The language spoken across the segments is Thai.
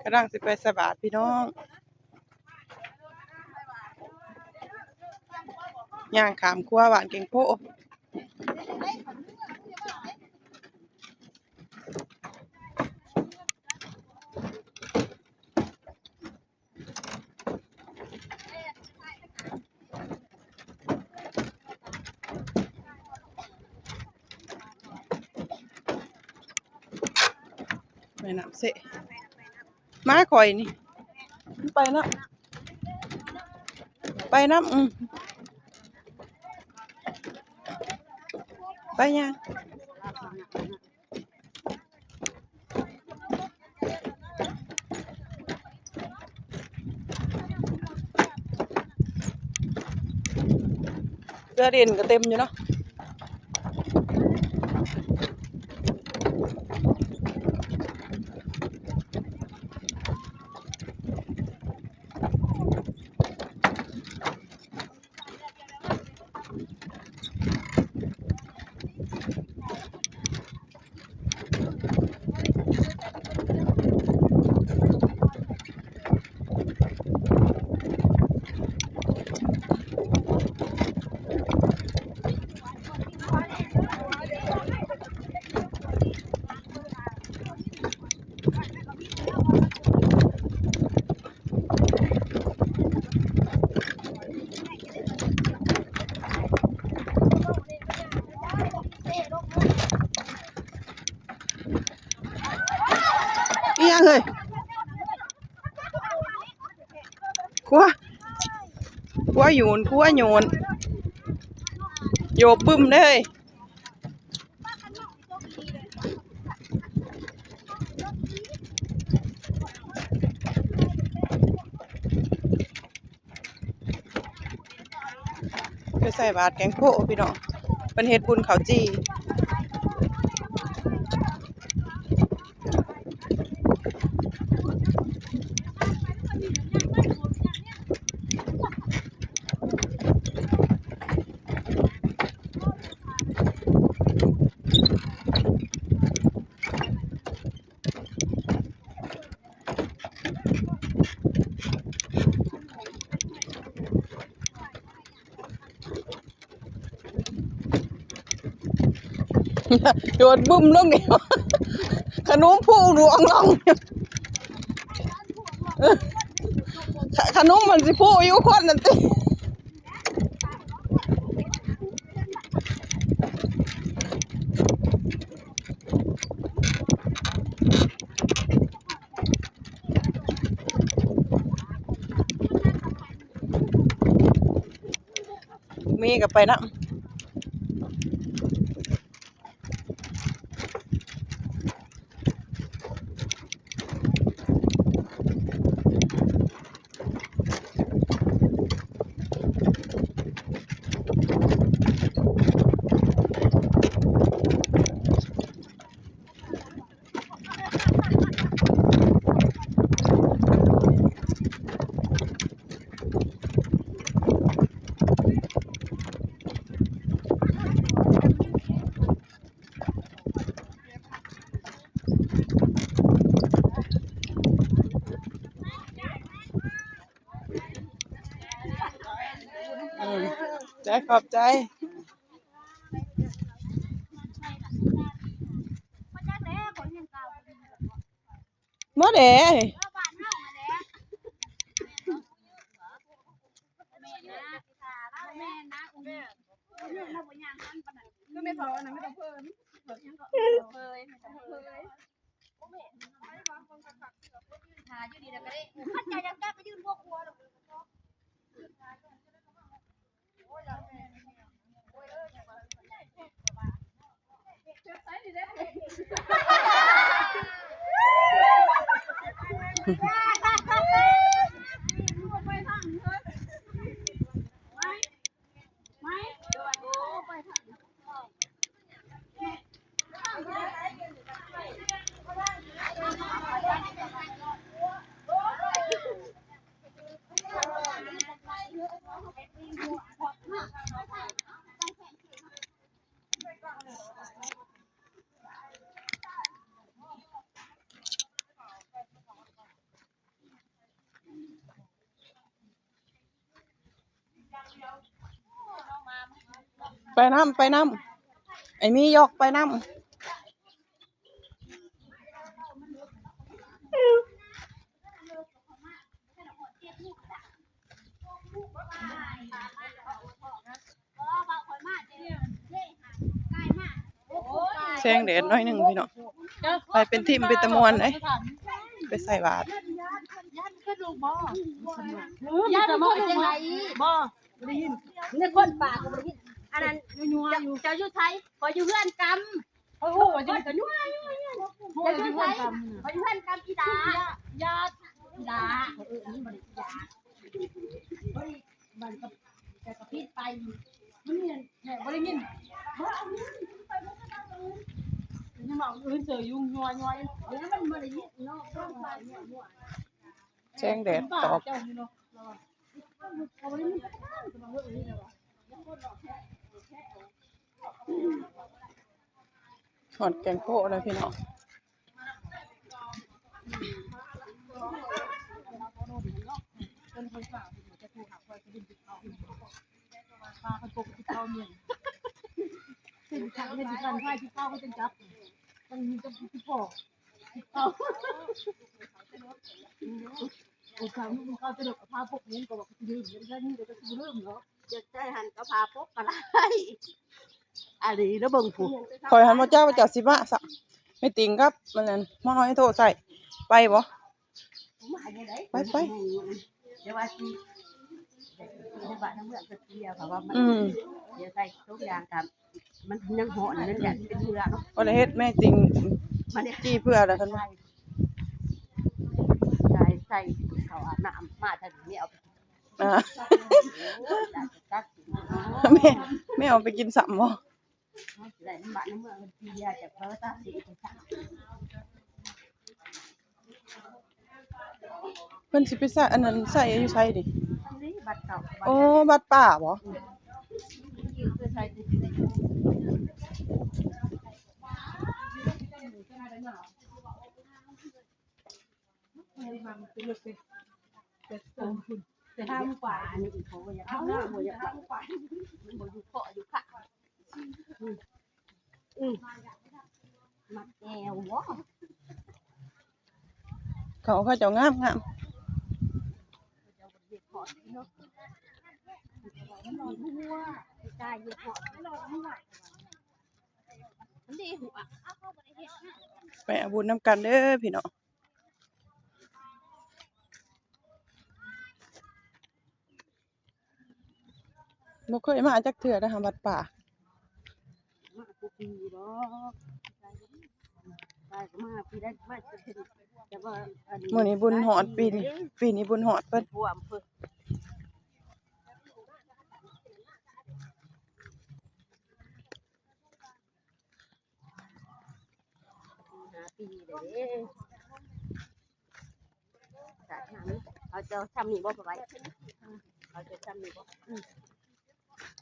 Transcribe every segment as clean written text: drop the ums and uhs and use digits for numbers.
กำลังสิไปสบาทพี่น้องย่างขามครัวหวานเก่งโพไปน้ำเสะมาข่อยนี่ไปน้ำไปน้ำไปยังเรือเด่นก็เต็มอยู่เนาะอีหยังเฮ้ยครัวโยนโยบบึ้มเลยไปใส่บาตรแกงโพพี่น้องเป็นเฮ็ดบุญข้าวจีโยนบึ้มลงนี่ขนมผู้หลวงลงขนมมันสิผู้อยู่คนนั่นติมีกับไปนะใจขอบใจมาเด้ ไปน้ำไอ้มียกไปน้ำแสงแดดหน่อยหนึ่งพี่น้องไปเป็นทีมเป็นตะมวนเลยไปใส่บาตรย่าจะมาเป็นไรบ่ได้ยินในคนปากก็บ่ได้ยินอันนั้นเจ้าอยู่ไทยขออยู่เพื่อนกรรมโอ้โหจะกันอยู่เจ้าอยู่ไทยขออยู่เพื่อนกรรมอีดาญาติอีดานี่บ่ได้อีดามันก็จะกระพิดไปมันเนี่ยบ่ได้ยินยังบอกอื่นเจอยุ่งยัวยัวแล้วมันบ่ได้ยินเนาะแสงแดดตอบหอดแกงโพเลยพี่น้องปลาคนปกติเขาเนี่ยสิ่งที่เห็นกันใช่ที่เข้าก็จะจับมันมีจะที่พอเขาโอ้ครั้งนี้เขาจะเดือดพาพวกนี้ก็บอกยืมเดี๋ยวจะนี่เดี๋ยวจะซื้อเริ่มเนาะจะใจหันก็พาพวกอะไรอะไรแล้วเบิ่งผู้คอยหันมาเจ้าจากสิมาสักไม่ติงครับมันนั่นมาน้อยโทรใส่ไปบ่ไปเดี๋ยวว่าที่ในบ้านน้ำเมืองจะเที่ยวเพราะว่ามันเดี๋ยวใส่ทุกอย่างกันมันยังหอนนั่นแหละเป็นเรือเนาะบ่ได้เฮ็ดแม่ติงจี้เพื่ออะไรกันบ่ใส่เขาอาบน้ำมาถ้านี้เอาแม่เอาไปกินสัมบ่ได้น้ำบ้านน้ำเมืองที่เดียวจากพระตาสีเพิ่นสิไปใส่อันนั้นใส่อยู่ไสดิบัตรเก่าโอ้บัตรป้าบ่แต่ห้ามฝ่าอันนี้เขาอย่าห้ามหน้าหัวอย่าห้ามฝ่าหัวอยู่เกาะอยู่ค่ะมัดแอววะเขาเจ้างามไปเอาบุญน้ำกันเด้อพี่น้องบ่เคยมาจักเทื่อนะหาวัดป่ามื้อนี้บุญฮอดปีนี้บุญฮอดเพิ่นเขาจะทำนี่บ่ไปเขาจะทำนี่บ่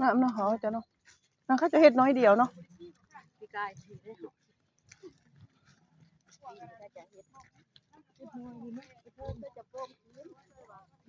งามเนาะเขาจะเนาะเขาจะเฮ็ดน้อยเดียวเนาะพี่กายเ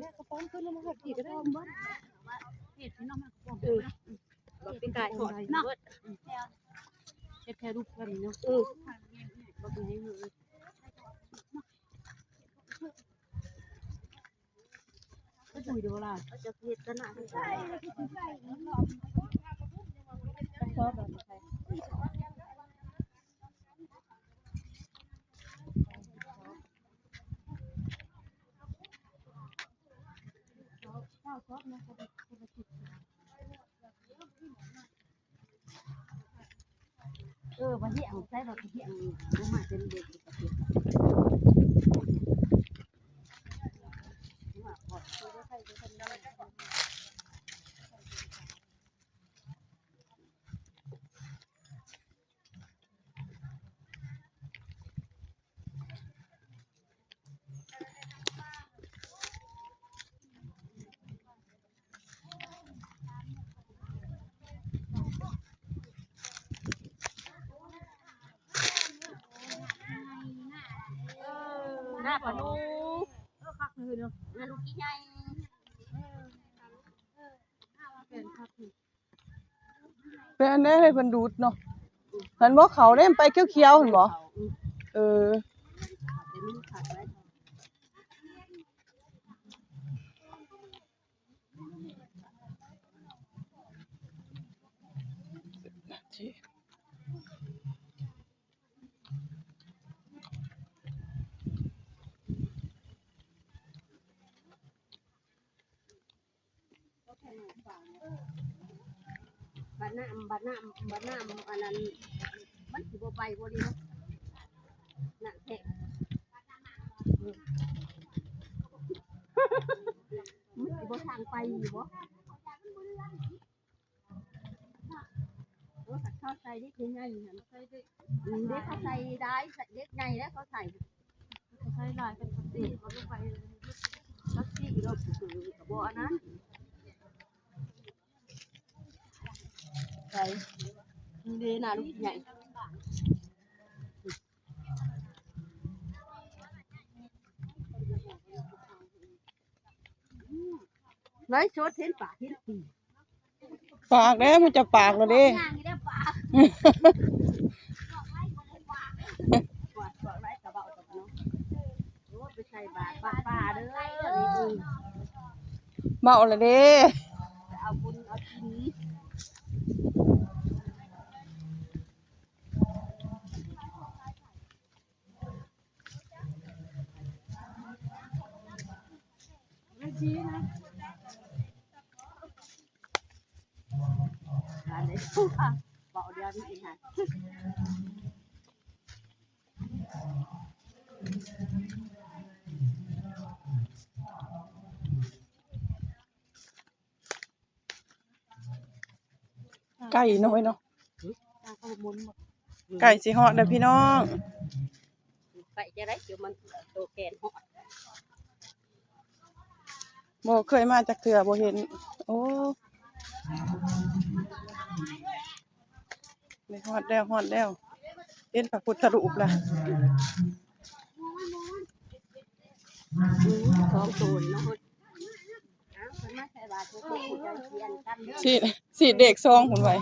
นี่ยกระป๋องขึ้นแล้วมันก็ตีก็ได้บ้านเห็ดนี่น้องมันกระป๋องแบบพี่กายหอดเนาะเฮ็ดแค่รูปกันเนาะแบบนี้เลยก็คุยดูล่ะจะเฮ็ดกันนะชอบแบบวันที่เอาใส่เราที่เอาลงมาเป็นเด็กกับเด็กหน้าปะนูคักเลยเนาะหน้าลูกกี่ใหญ่เป็นคัก เป็นอันนี้ให้เพิ่นดูดเนาะหันบ่เขาเด้มไปเขียวๆหั่นบ่เออบ้านน้ำอันนั้นมันสิบ่ไปบ่ดีเนาะน่ะแท้มันสิบ่ทางไปอยู่บ่เข้าใส่ได้ยังไงหั่นใส่ได้เด็กเขาใส่ได้เด็กใหญ่แล้วเขาใส่ได้เป็นสักสี่เขาลงไปสักสี่เราคือกับบ่อันนั้นใส่เด้น่ะลูกใหญ่ไล่ชดเห็นปากเห็นปี ปากแล้วมันจะปากแล้วเด้ ย่างนี่ได้ปากกอดไว้กระเบาตบเนาะโอ้ไปใส่บาตรป้าเด้อ เมาแล้วเด้ เอาบุญเอากินไม่ชี้นะอันนี้เบาเดียวนี่เองค่ะไก่น้อยเนาะ เขาหมุนหมด ไก่สิฮอดเด้อพี่น้อง ไก่จะได้เดี๋ยวมันโตแกนหอด บ่เคยมาจากเทื่อบ่เห็นโอ้นี่ฮอดแล้วเห็นพระพุทธรูปล่ะ ท้องโตนเนาะมันมาใส่บาตรทุกคนจะเขียนกันเด้อ สิเด็กซองพุ่นไว้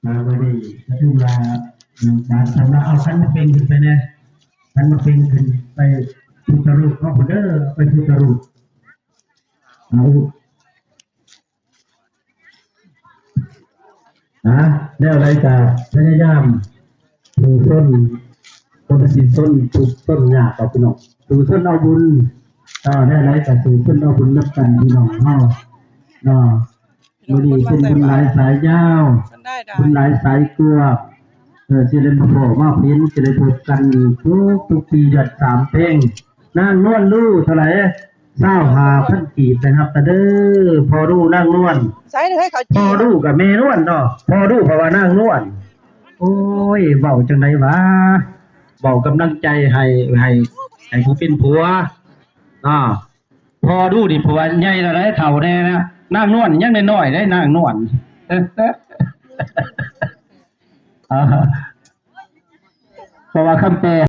มาวันนี้จะดูแลบาดสำนักเอาขันมาเป็นขึ้นไปเนี่ยขันมาเป็นขึ้นไปพุทธรูปเอาคนเด้อไปพุทธรูปเอาแล้วอะไรจะพยายามดูต้นคนสิต้นปลูกต้นหญ้าต่อพี่น้องดูต้นเอาบุญได้อะไรจะดูต้นเอาบุญนับกันพี่น้องเนาะมื้อนี้เป็นบุญหลายสายยาว มันได้ บุญหลายสายเกลือสิได้มาบอกมาเพียนสิได้พบกันทุกปีหยัด3เพลงนางนวลรู้เท่าไหร่25,000กีบนะครับแต่เด้อพอรู้นางนวล ใส่ให้เขา พอรู้กับแม่นวลเนาะพอรู้เพราะว่านางนวลโอ้ยเว้าจังได๋วะเว้ากำลังใจให้ผู้เป็นผัวพอรู้ดิเพราะว่าใหญ่แล้วได้เฒ่าแน่นะนางนวลยังน้อยๆได้นางนวลเพราะว่าคำแปล